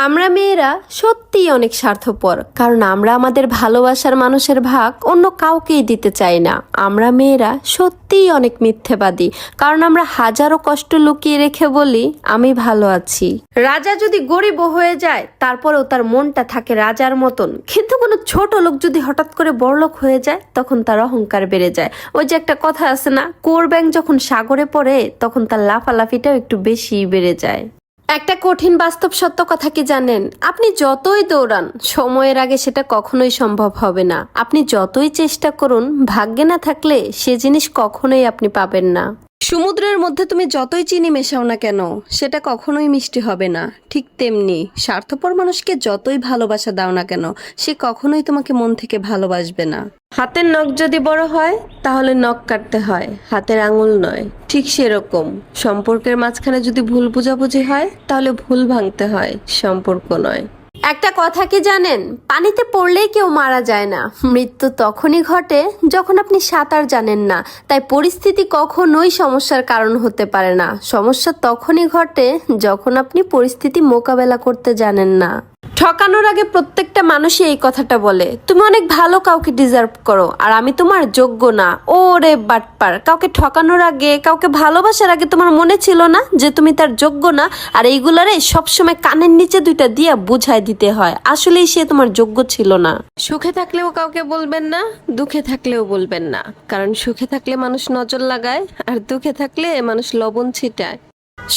আমরা মেয়েরা সত্যিই অনেক স্বার্থপর, কারণ আমরা আমাদের ভালোবাসার মানুষের ভাগ অন্য কাউকেই দিতে চাই না। আমরা মেয়েরা সত্যিই অনেক মিথ্যেবাদী, কারণ আমরা হাজারো কষ্ট লুকিয়ে রেখে বলি আমি ভালো আছি। রাজা যদি গরিব হয়ে যায় তারপরেও তার মনটা থাকে রাজার মতন, কিন্তু কোনো ছোট লোক যদি হঠাৎ করে বড়লোক হয়ে যায় তখন তার অহংকার বেড়ে যায়। ওই যে একটা কথা আছে না, কুয়োর ব্যাঙ যখন সাগরে পড়ে তখন তার লাফালাফিটাও একটু বেশি বেড়ে যায়। একটা কঠিন বাস্তব সত্য কথা কি জানেন? আপনি যতই দৌড়ান সময়ের আগে সেটা কখনোই সম্ভব হবে না। আপনি যতই চেষ্টা করুন, ভাগ্যে না থাকলে সে জিনিস কখনোই আপনি পাবেন না। সমুদ্রের মধ্যে তুমি যতই চিনি মেশাও না কেন, সেটা কখনোই মিষ্টি হবে না। ঠিক তেমনি স্বার্থপর মানুষকে যতই ভালোবাসা দাও না কেন, সে কখনোই তোমাকে মন থেকে ভালোবাসবে না। হাতের নখ যদি বড় হয় তাহলে নখ কাটতে হয়, হাতের আঙুল নয়। ঠিক সেরকম সম্পর্কের মাঝখানে যদি ভুল বোঝাবুঝি হয় তাহলে ভুল ভাঙতে হয়, সম্পর্ক নয়। একটা কথা কি জানেন? পানিতে পড়লেই কেউ মারা যায় না, মৃত্যু তখনই ঘটে যখন আপনি সাঁতার জানেন না। তাই পরিস্থিতি কখনোই সমস্যার কারণ হতে পারে না। সমস্যা তখনই ঘটে যখন আপনি পরিস্থিতি মোকাবেলা করতে জানেন না। ঠকানোর আগে প্রত্যেকটা মানুষই এই কথাটা বলে, তুমি অনেক ভালো কাউকে ডিজার্ভ করো আর আমি তোমার যোগ্য না। ওরে বাটপার, কাউকে ঠকানোর আগে, কাউকে ভালোবাসার আগে তোমার মনে ছিল না যে তুমি তার যোগ্য না? আর এইগুলারে সবসময় কানের নিচে দুইটা দিয়া বুঝাই দিতে হয় আসলেই সে তোমার যোগ্য ছিল না। সুখে থাকলেও কাউকে বলবেন না, দুঃখে থাকলেও বলবেন না, কারণ সুখে থাকলে মানুষ নজর লাগায় আর দুঃখে থাকলে মানুষ লবণ ছিটায়।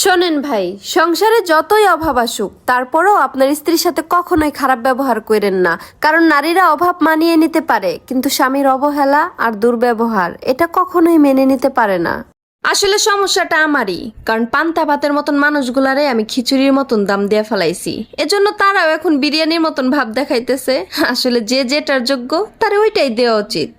শোনেন ভাই, সংসারে যতই অভাব আসুক তারপরও আপনার স্ত্রীর সাথে কখনোই খারাপ ব্যবহার করেন না, কারণ নারীরা অভাব মানিয়ে নিতে পারে কিন্তু স্বামীর অবহেলা আর দুর্ব্যবহার এটা কখনোই মেনে নিতে পারে না। আসলে সমস্যাটা আমারই, কারণ পান্তা ভাতের মতন মানুষগুলারে আমি খিচুড়ির মতন দাম দিয়ে ফেলাইছি, এজন্য তারাও এখন বিরিয়ানির মতন ভাব দেখাইতেছে। আসলে যে যেটার যোগ্য তারে ওইটাই দেওয়া উচিত।